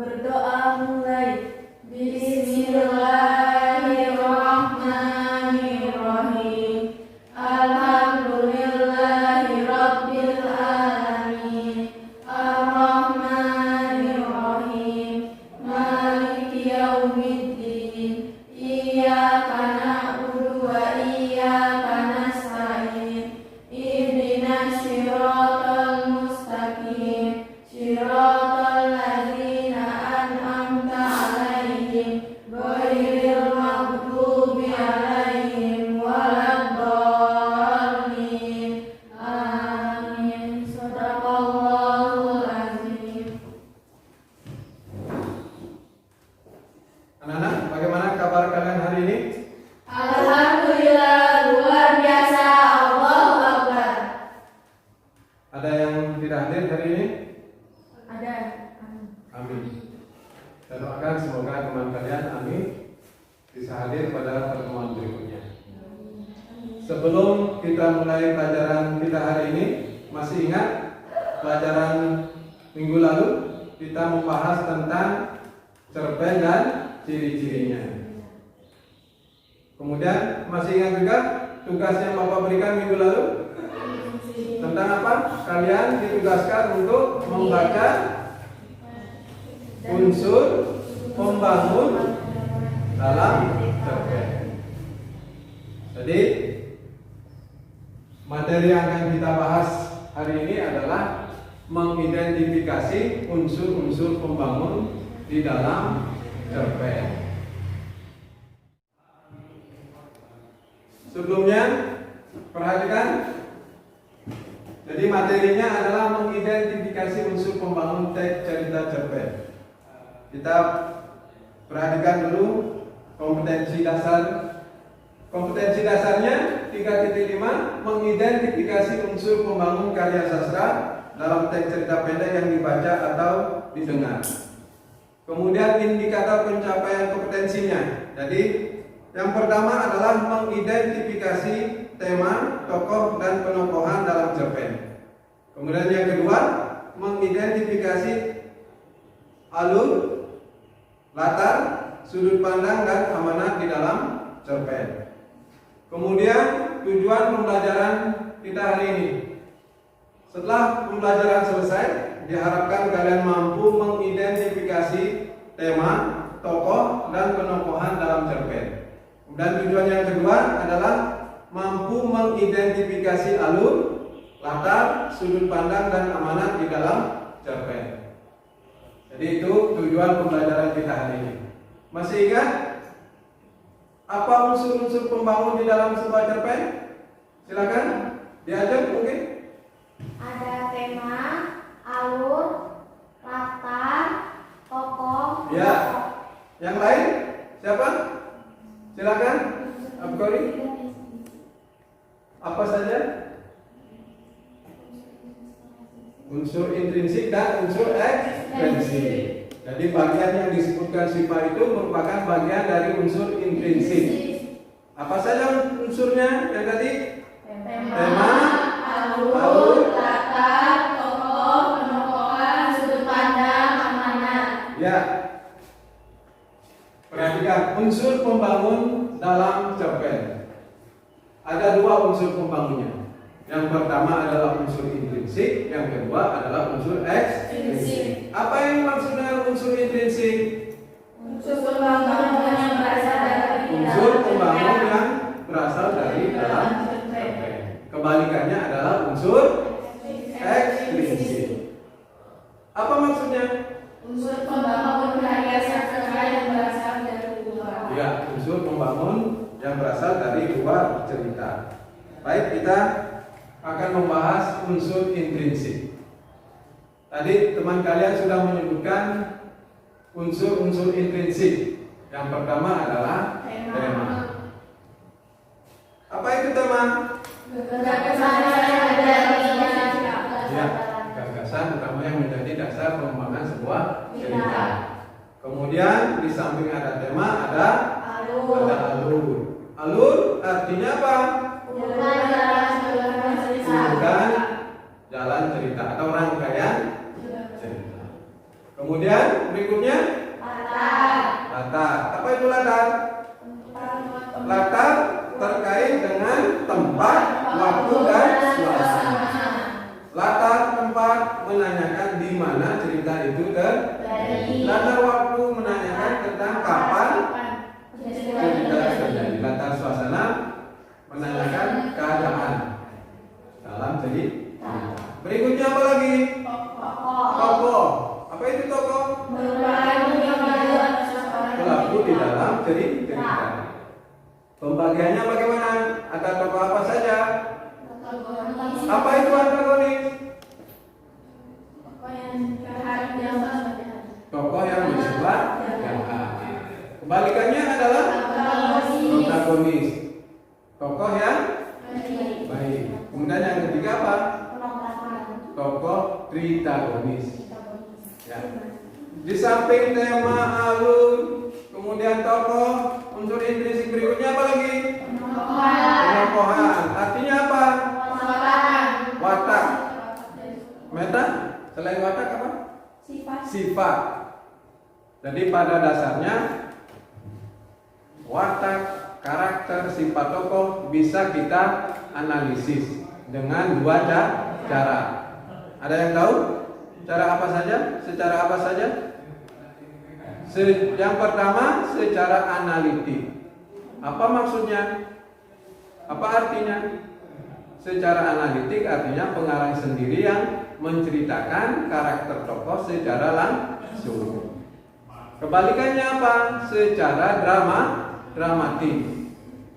Berdoa mulai. Bismillahirrahmanirrahim. Alhamdulillahirabbil alamin. Arrahmanirrahim. Maliki yaumiddin. Iyyaka na'budu wa iyyaka nasta'in. Ihdinas siratal mustaqim. Siratal ladzina an'amta 'alaihim ghairil maghdubi 'alaihim waladdallin. Amin. Shadaqallahul azim. Anak-anak, bagaimana kabar kalian hari ini? Alhamdulillah, luar biasa. Allahu Akbar. Ada yang tidak hadir hari ini? Ada. Amin. Saya doakan semoga teman kalian, amin, bisa hadir pada pertemuan berikutnya. Sebelum kita mulai pelajaran kita hari ini, masih ingat pelajaran minggu lalu kita membahas tentang cerpen dan ciri-cirinya. Kemudian masih ingat juga tugas yang Bapak berikan minggu lalu tentang apa? Kalian ditugaskan untuk membaca unsur pembangun dalam cerpen. Jadi materi yang akan kita bahas hari ini adalah mengidentifikasi unsur-unsur pembangun di dalam cerpen. Sebelumnya perhatikan. Jadi materinya adalah mengidentifikasi unsur pembangun teks cerita cerpen. Kita perhatikan dulu kompetensi dasar. Kompetensi dasarnya 3.5 mengidentifikasi unsur pembangun karya sastra dalam teks cerita pendek yang dibaca atau didengar. Kemudian indikator pencapaian kompetensinya. Jadi yang pertama adalah mengidentifikasi tema, tokoh, dan penokohan dalam cerpen. Kemudian yang kedua, mengidentifikasi alur, latar, sudut pandang, dan amanat di dalam cerpen. Kemudian tujuan pembelajaran kita hari ini. Setelah pembelajaran selesai, diharapkan kalian mampu mengidentifikasi tema, tokoh, dan penokohan dalam cerpen. Dan tujuan yang kedua adalah mampu mengidentifikasi alur, latar, sudut pandang, dan amanat di dalam cerpen. Jadi itu tujuan pembelajaran kita hari ini. Masih ingat apa unsur-unsur pembangun di dalam sebuah cerpen? Silakan diajar mungkin. Ada tema, alur, latar, tokoh. Ya. Yang lain? Siapa? Silakan. Abkori. Apa saja? Unsur intrinsik dan unsur ekstrinsik. Jadi bagian yang disebutkan sifat itu merupakan bagian dari unsur intrinsik. Apa saja unsurnya yang tadi? Tema, alur, latar, tokoh, penokohan, sudut pandang, amanat. Ya. Perhatikan unsur pembangun dalam cerpen. Ada dua unsur pembangunnya. Yang pertama adalah unsur intrinsik, yang kedua adalah unsur ekstrinsik. Apa yang maksud dengan unsur intrinsik? Unsur pembangun yang berasal dari Unsur pembangun yang berasal dari dalam cerpen. Kebalikannya adalah unsur ekstrinsik. Apa maksudnya? unsur pembangun karya sastra yang berasal dari luar. Ya, unsur pembangun yang berasal dari luar cerita. Baik, kita akan membahas unsur intrinsik. Tadi teman kalian sudah menyebutkan unsur-unsur intrinsik. Yang pertama adalah tema. Apa itu tema? Gagasan yang ada di Ya, gagasan utama yang menjadi dasar pengembangan sebuah cerita. Kemudian di samping ada tema ada alur. Alur artinya apa? Urutan jalan cerita atau rangkaian cerita. Kemudian berikutnya latar. Apa itu latar? Latar terkait dengan tempat, waktu, dan suasana. Latar tempat menanyakan di mana cerita itu terjadi. Latar waktu menanyakan tentang kapan cerita terjadi. Latar suasana menanyakan keadaan dalam cerita. Berikutnya apa lagi? Tokoh. Apa itu tokoh? Pelaku di dalam cerita. Pembagiannya bagaimana? Ada tokoh apa saja? Apa itu antagonis? Tokoh yang bersifat jahat. Kebalikannya adalah protagonis. Tokoh yang baik. Kemudian yang ketiga apa? Tokoh tritagonis. Ya. Di samping tema alur, kemudian tokoh, unsur intrinsik berikutnya apa lagi? Penokohan. Artinya apa? Watak. Meta. Selain watak apa? Sifat. Jadi pada dasarnya watak, karakter, sifat tokoh bisa kita analisis dengan dua cara. Ada yang tahu? Cara apa saja? Secara apa saja? Yang pertama secara analitik. Apa maksudnya? Apa artinya? Secara analitik artinya pengarang sendiri yang menceritakan karakter tokoh secara langsung. Kebalikannya apa? Secara dramatik.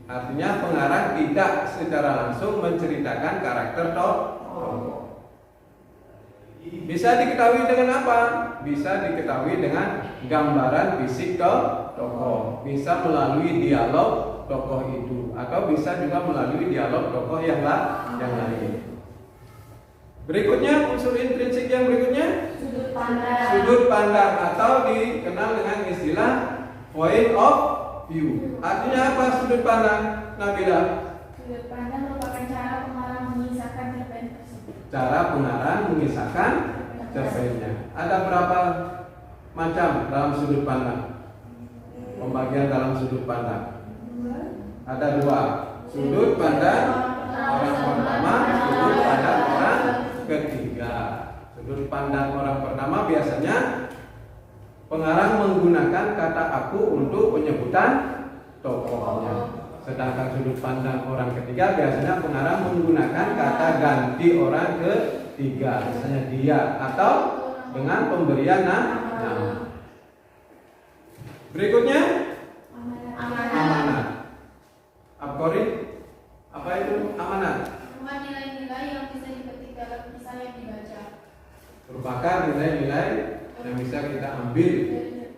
Artinya pengarang tidak secara langsung menceritakan karakter tokoh. Bisa diketahui dengan apa? Bisa diketahui dengan gambaran fisik tokoh. Bisa melalui dialog tokoh itu, atau bisa juga melalui dialog tokoh yang lain. Berikutnya unsur intrinsik yang berikutnya sudut pandang atau dikenal dengan istilah point of view. Artinya apa sudut pandang, Nabila? Sudut pandang merupakan cara pengarang mengisahkan cerpen tersebut. Cara pengarang mengisahkan cerpennya. Ada berapa macam dalam sudut pandang? Pembagian dalam sudut pandang ada dua. Sudut pandang orang pertama, sudut pandang orang ketiga. Sudut pandang orang pertama biasanya pengarang menggunakan kata aku untuk penyebutan tokohnya. Sedangkan sudut pandang orang ketiga biasanya pengarang menggunakan kata ganti orang ketiga, misalnya dia, atau dengan pemberian nama. Berikutnya amanat. Abkori, apa itu amanat? Nilai-nilai yang bisa dipetik dalam kisah yang dibaca. Merupakan nilai-nilai yang bisa kita ambil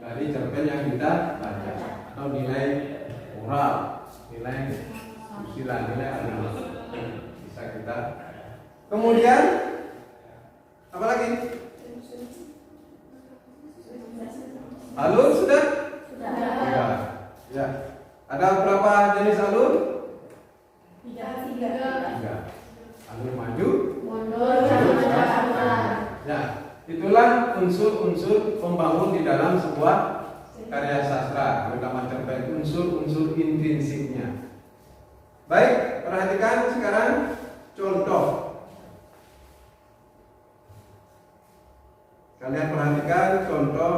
dari cerpen yang kita baca, atau nilai moral, nilai susila, nilai agama bisa kita. Kemudian apa lagi? Alur sudah? Sudah. Ya. Ada berapa jenis alur? Tiga. Alur maju, Mundur. Ya, itulah unsur-unsur pembangun di dalam sebuah karya sastra, terutama cerpen, unsur-unsur intrinsiknya. Baik, perhatikan sekarang contoh. Kalian perhatikan contoh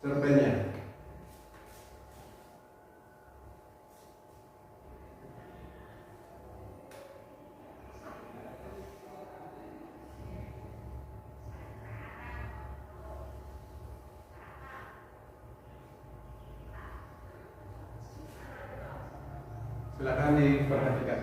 cerpennya. Silakan diperhatikan.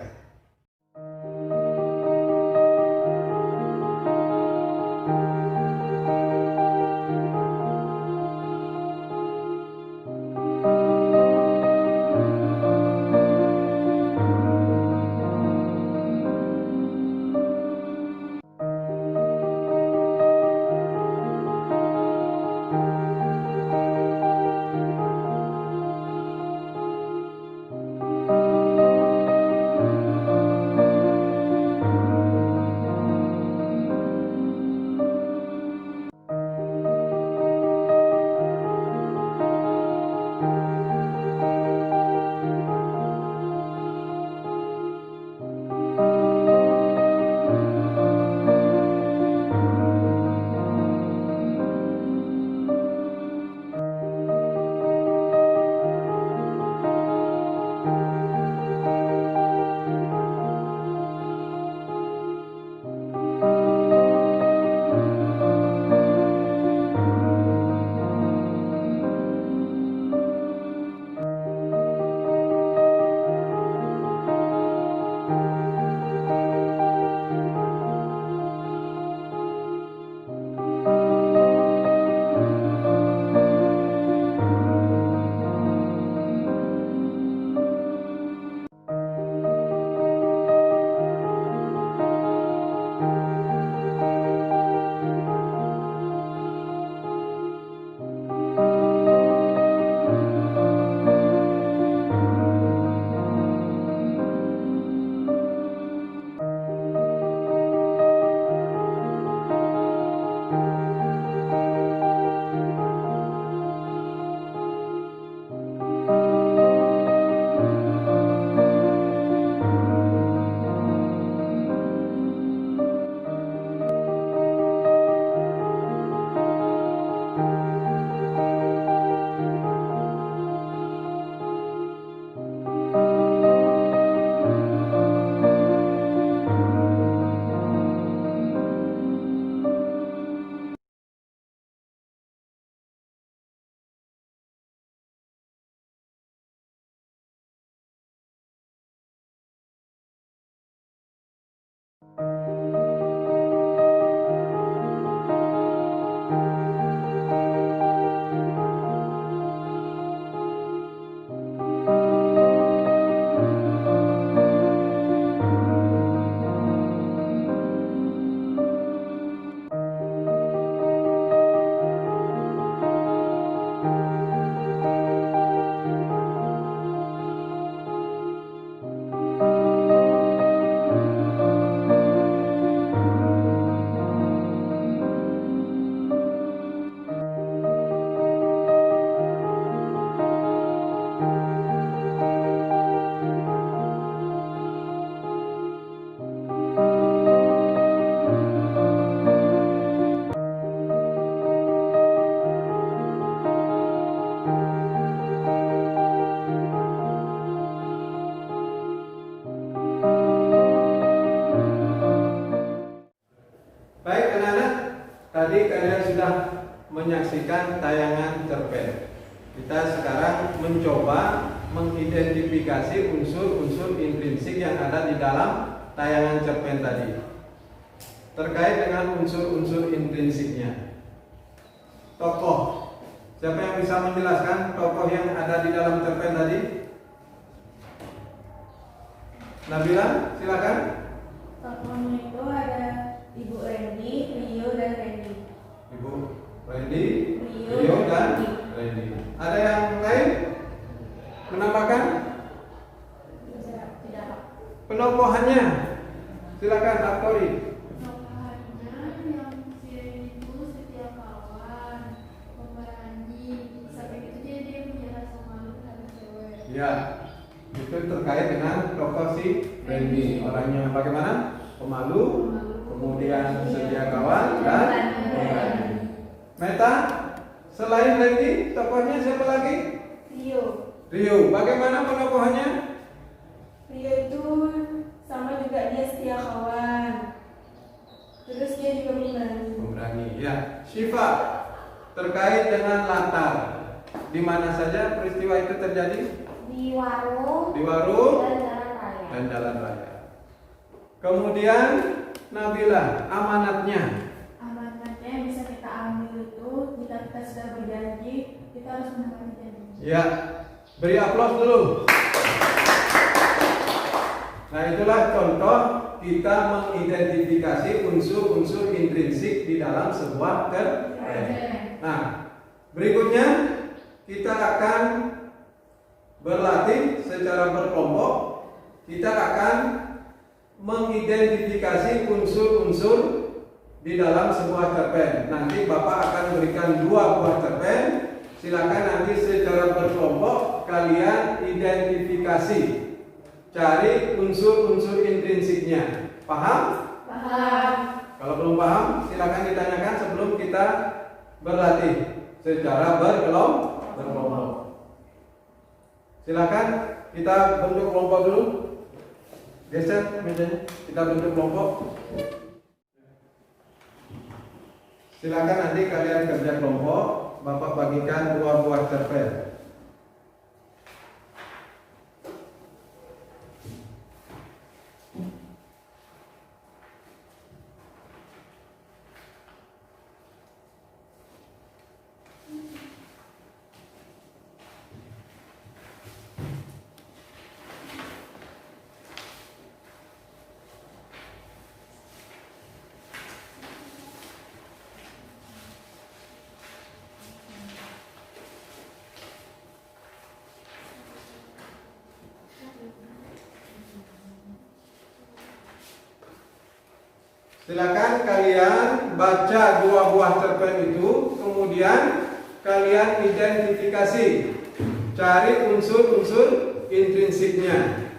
menyaksikan tayangan cerpen. Kita sekarang mencoba mengidentifikasi unsur-unsur intrinsik yang ada di dalam tayangan cerpen tadi. Terkait dengan unsur-unsur intrinsiknya. Tokoh. Siapa yang bisa menjelaskan tokoh yang ada di dalam cerpen tadi? Nabila, silakan. Tokohnya itu ada Ibu Randy, Rio, dan Randy. Ibu Randy, Rio, Rio dan Randy. Randy. Ada yang lain? Menambahkan? Tidak. Penokohannya. Silakan Aktori. Tokohannya yang si Randy itu setia kawan, pemberani, sampai gitu dia punya rasa malu terhadap cewek. Ya, itu terkait dengan tokoh si Randy. Orangnya bagaimana? Pemalu, kemudian setia kawan dan pemberani. Meta, selain Randy, tokohnya siapa lagi? Rio. Rio. Bagaimana penokohannya? Rio itu sama juga, dia setia kawan. Terus dia juga pemberani. Pemberani. Ya, Syifa, terkait dengan latar, di mana saja peristiwa itu terjadi? Di warung. Di warung Dan jalan raya. dan jalan raya. Kemudian Nabila, amanatnya. Amanatnya yang bisa kita ambil itu, jika kita sudah berjanji, kita harus menepati janji. Ya, beri aplaus dulu. Nah, itulah contoh kita mengidentifikasi unsur-unsur intrinsik di dalam sebuah cerpen. Nah, berikutnya kita akan berlatih secara berkelompok. Kita akan mengidentifikasi unsur-unsur di dalam sebuah cerpen. Nanti Bapak akan berikan 2 buah cerpen. Silakan nanti secara berkelompok kalian identifikasi, cari unsur-unsur intrinsiknya. Paham? Paham. Kalau belum paham, silakan ditanyakan sebelum kita berlatih secara berkelompok. Silakan kita bentuk kelompok dulu. Geser mejanya, kita bentuk kelompok. Silakan nanti kalian kerja kelompok. Bapak bagikan 2 buah cerpen. Silakan kalian baca 2 buah cerpen itu, kemudian kalian identifikasi, cari unsur-unsur intrinsiknya.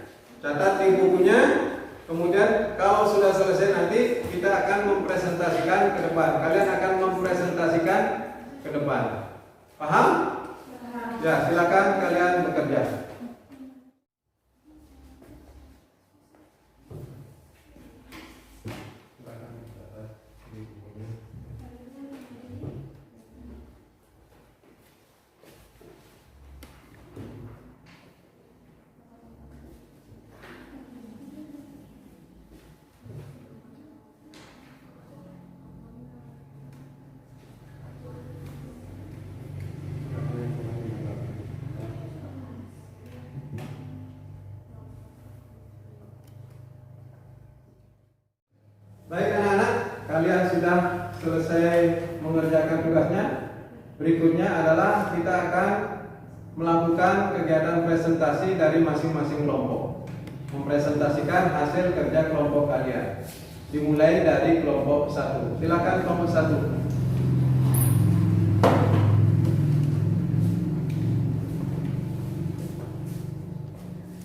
Catat di bukunya. Kemudian kalau sudah selesai nanti kita akan mempresentasikan ke depan. Kalian akan mempresentasikan ke depan. Paham? Ya, silakan kalian bekerja. Baik anak-anak, kalian sudah selesai mengerjakan tugasnya. Berikutnya adalah kita akan melakukan kegiatan presentasi dari masing-masing kelompok. Mempresentasikan hasil kerja kelompok kalian. Dimulai dari kelompok 1. Silakan kelompok 1.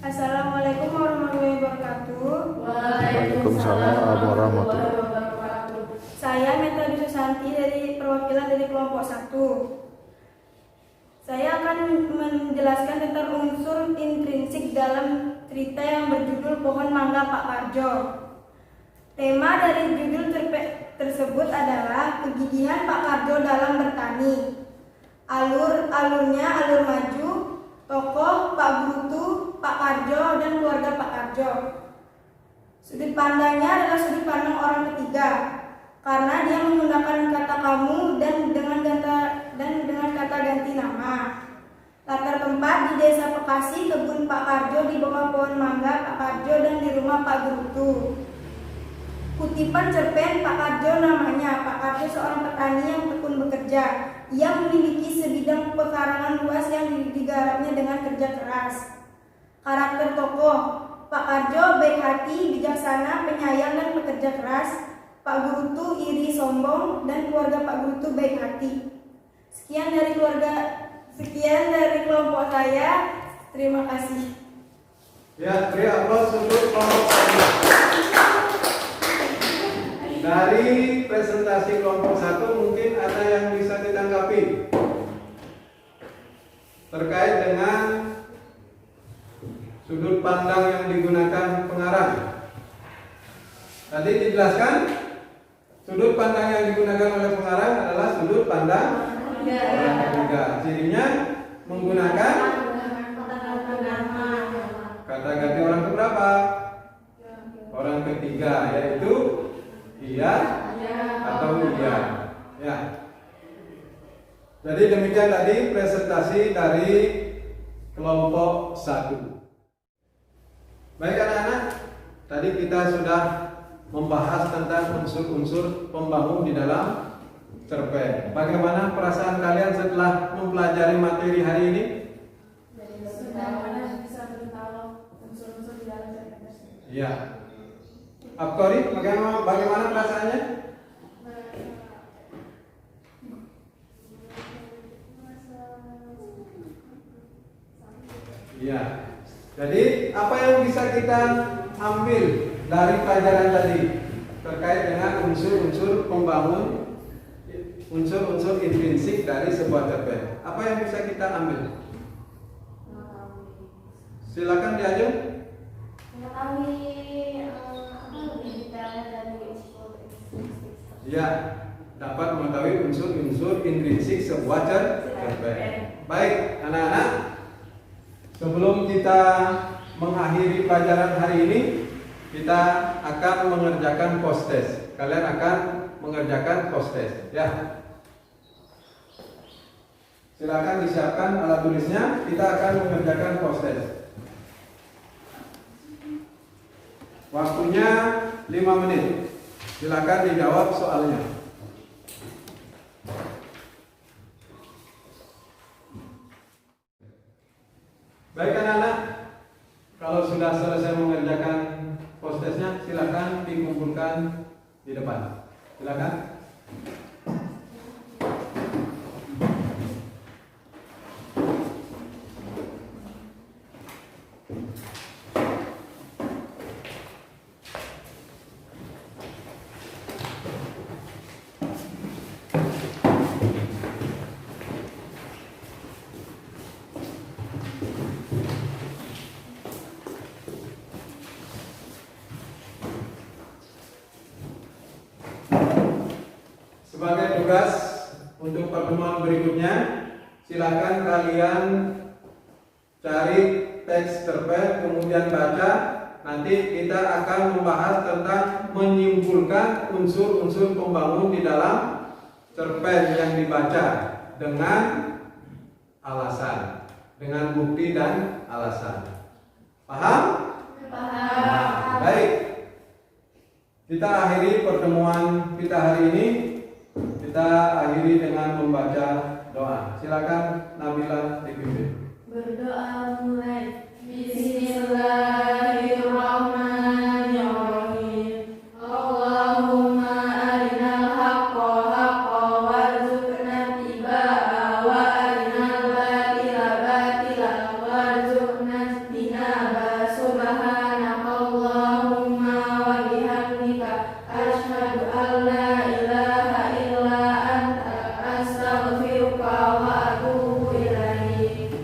Assalamualaikum warahmatullahi wabarakatuh. Waalaikumsalam warahmatullahi wabarakatuh. Saya Meta Susanti dari perwakilan dari kelompok 1. Saya akan menjelaskan tentang unsur intrinsik dalam cerita yang berjudul Pohon Mangga Pak Parjo. Tema dari judul cerpen tersebut adalah kegigihan Pak Parjo dalam bertani. Alurnya alur maju, tokoh Pak Brutu, Pak Karjo, dan keluarga Pak Karjo. Sudut pandangnya adalah sudut pandang orang ketiga, karena dia menggunakan kata kamu dan dengan kata ganti nama. Latar tempat di Desa Bekasi, kebun Pak Karjo, di bawah pohon mangga Pak Karjo, dan di rumah Pak Brutu. Kutipan cerpen Pak Karjo namanya. Pak Karjo seorang petani yang tekun bekerja. Ia memiliki sebidang pekarangan luas yang digarapnya dengan kerja keras. Karakter tokoh Pak Karjo baik hati, bijaksana, penyayang, dan pekerja keras. Pak Brutu iri, sombong, dan keluarga Pak Brutu baik hati. Sekian dari kelompok saya. Terima kasih. Ya, beri aplaus untuk kelompok satu. Dari presentasi kelompok satu mungkin ada yang bisa ditanggapi terkait dengan sudut pandang yang digunakan pengarang. Tadi dijelaskan sudut pandang yang digunakan oleh pengarang adalah sudut pandang orang ketiga. Cirinya menggunakan kata ganti orang keberapa? Orang ketiga, yaitu iya atau iya. Ya. Jadi demikian tadi presentasi dari kelompok 1. Baik anak-anak, tadi kita sudah membahas tentang unsur-unsur pembangun di dalam cerpen. Bagaimana perasaan kalian setelah mempelajari materi hari ini? Bisa beritahu unsur-unsur di dalam cerpen tersebut. Iya. Abkori, bagaimana perasaannya? Iya. Jadi apa yang bisa kita ambil dari pelajaran tadi terkait dengan unsur-unsur pembangun, unsur-unsur intrinsik dari sebuah cerpen? Apa yang bisa kita ambil? Silakan diajak. Mengetahui lebih detailnya dari unsur Ya, dapat mengetahui unsur-unsur intrinsik sebuah cerpen. Baik, anak-anak, sebelum kita mengakhiri pelajaran hari ini, kita akan mengerjakan post test. Kalian akan mengerjakan post test, ya. Silakan disiapkan alat tulisnya. Kita akan mengerjakan post test. Waktunya 5 menit. Silakan dijawab soalnya. Baik anak-anak, kalau sudah selesai mengerjakan post testnya, silakan dikumpulkan di depan. Silakan. Sebagai tugas untuk pertemuan berikutnya, silakan kalian cari teks cerpen, kemudian baca. Nanti kita akan membahas tentang menyimpulkan unsur-unsur pembangun di dalam cerpen yang dibaca dengan alasan, dengan bukti dan alasan. Paham? Paham. Baik. Kita akhiri pertemuan kita hari ini. Kita akhiri dengan membaca doa. Silakan Nabila dipimpin. Berdoa mulai. Bismillahirrahmanirrahim. Allahumma arinal haqqa haqqa warzuqna ittiba'ah wa arinal batila batila warzuqna ijtinabah. Subhanakallahumma wa bihamdika asyhadu an la ilaha illa anta astaghfiruka wa atubu ilaik.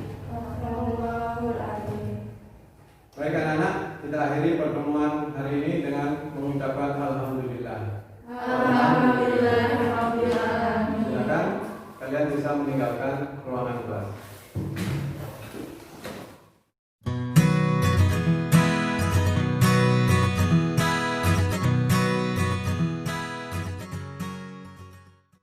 Allahul kalian bisa meninggalkan ruangan kelas.